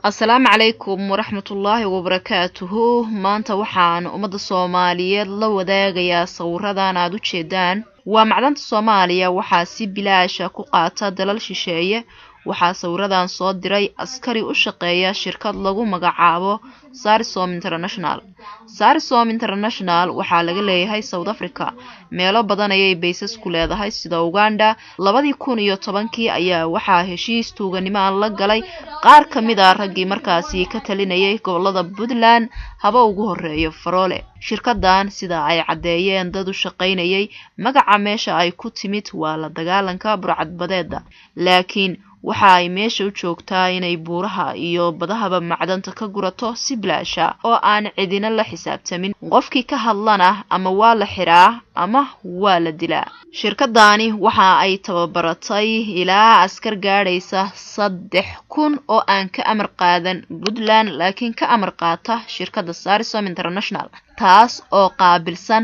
السلام عليكم ورحمة الله وبركاته. maanta waxaan umada Soomaaliyeed la wadaagayaa sawiradan aad u jeedaan. waa macdanta Soomaaliya waxaa si bilaash ku qaata dalal shisheeye. waxaa sawiradan soo diray askari u shaqeeya shirkad lagu magacaabo Sarisom International. Sarisom International waxaa laga leeyahay South Africa. meelo badan ayay baysas ku leedahay sida Uganda. 2010kii ayaa waxaa heshiis tuuganimo la galay qaar kamid ah raggii markaasi ka talinayay gobolada Puntland haba ugu horeeyo Faroole. shirkadan sida ay cadeeyeen dad u shaqeynayay magaca meesha ay ku timid waa la dagaalanka burcadbadeeda. laakiin waxa ay meesha u joogtaa inay buuraha iyo badahaba macdanta ka gurato si bilaasha oo aan cidina la xisaabtamin. qofkii ka hadlana ama waa la xiraa ama waa la dilaa. shirkadani waxa ay tababaratay ilaa askar gaadhaysa 3000 oo aan ka amar qaadan Puntland laakiin ka amar qaata shirkadda Sarisom International, taas oo qaabilsan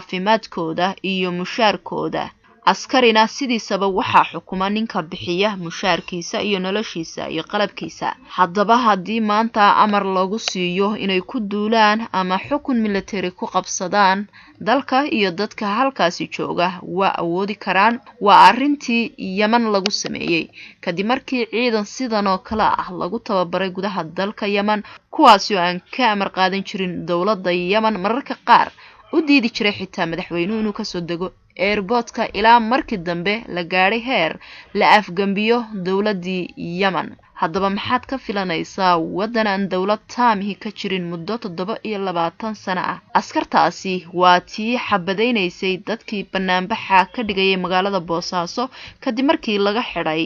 caafimaadkooda iyo mushaarkooda. askarina sidiisaba waxaa xukuma ninka bixiya mushaarkiisa iyo noloshiisa iyo qalabkiisa. haddaba haddii maanta amar lagu siiyo inay ku duulaan ama xukun military ku qabsadaan dalka iyo dadka halkaasi jooga waa awoodi karaan. waa arintii Yemen lagu sameeyay kadib markii ciidan sidan oo kale ah lagu tababaray gudaha dalka Yemen, kuwaas oo aan ka amar qaadan jirin dawladda Yemen, mararka qaar u diidi jiray xitaa madaxweynuhu inuu ka soo dego airportka ilaa markii dambe la gaaray heer la afgambiyo dawladii Yemen. haddaba maxaad ka filanaysaa wadan aan dawlad taamihi ka jirin muddo 27 sano ah? askartaasi waa tii xabadeynaysay dadkii banaanbaxa ka dhigayay magaalada Boosaaso kadib markii laga xiray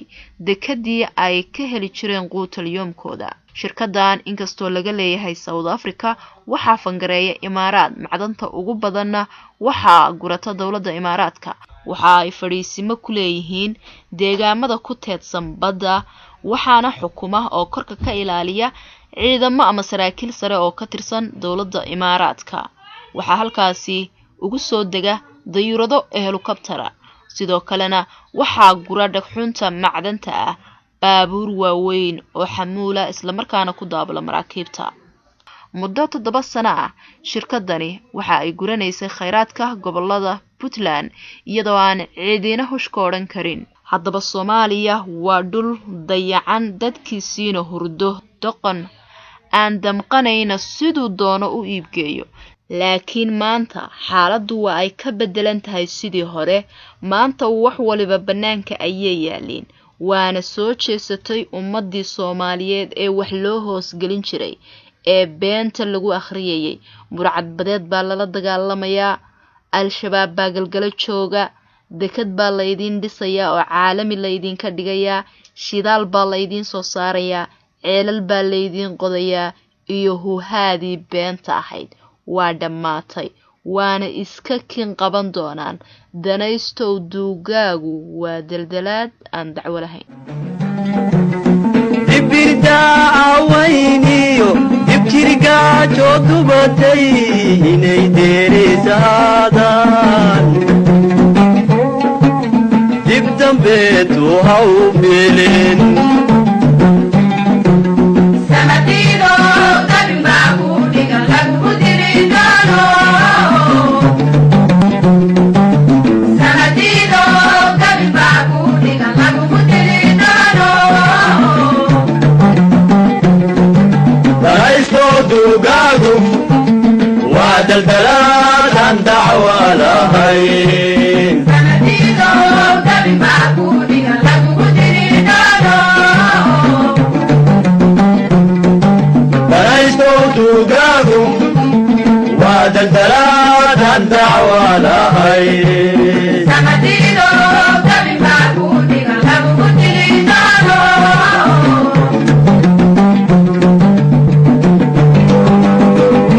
dekadii ay ka heli jireen quutal yoomkooda. shirkadan inkastoo laga leeyahay South Africa waxaa fangareeya Imaaraad. macdanta ugu badanna waxaa gurata dawladda Imaaraadka. waxa ay fadhiisimo ku leeyihiin deegaamada ku teedsan badda, waxaana xukuma oo korka ka ilaaliya ciidamo ama saraakiil sare oo ka tirsan dawladda Imaaraadka. waxaa halkaasi ugu soo dega dayuurado helicopter. sidoo kalena waxaa gura dhagxunta macdanta ah baabuur waaweyn oo xamuula isla markaana ku daabula maraakiibta. muddo 7 sano ah shirkadani waxa ay guranaysay kheyraadka gobolada Puntland iyadoo aan ciidina hushka odhan karin. haddaba Soomaaliya waa dhul dayacan, dadkiisiina hurdo doqon aan damqanayna siduu doono u iibgeeyo. laakiin maanta xaaladdu waa ay ka bedelan tahay sidii hore. maanta wax waliba banaanka ayay yaaleen, waana soo jeesatay ummadii Soomaaliyeed ee wax loo hoos gelin jiray ee beenta lagu akhriyay. burcadbadeed baa lala dagaalamayaa, al-shabaab baa galgala jooga, dekad baa la idin dhisaya oo caalami la idin ka dhigaya, shidaal baa la idin soo saaraya, ceelal baa la idin qodaya iyo huhaadii beenta ahayd waa dhamaatay, waana iska kin qaban doonaan. danaystow duugaagu waa daldalaad aan dacwo lahayn. ibirda awayniyo ibkiriga joodubatay inay deerisaadaan dib dambeetu haw filin samadido dabimba ku dhigan lagu diridano samadido dabimba ku dhigan lagu diridano danaysto duugaagu waa daldalaad aan dacwo lahayn. samadido dabimba ku dhigan lagu diridano danaysto duugaagu waa daldalaad aan dacwo lahayn. samadido dabimba ku dhigan lagu diridano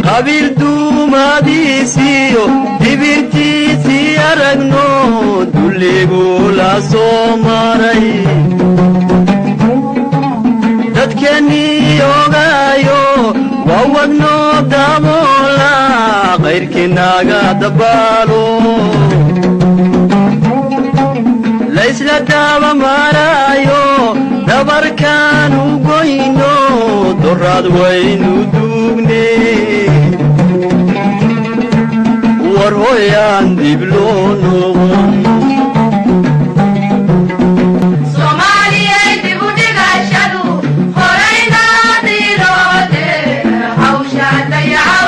qabiil duumadiisiyo dibirtiisii aragno dulligu la soo maray. dadkeennii ogaayo waa wadno damoola qayrkiinaga dabaalo. laysla daba marayo dabarkaan u goyno doraad waynu duugne war hooyaan dib loo noqon Soomaaliyay dib u dhigashadu horayna diiroode hawsha dayaca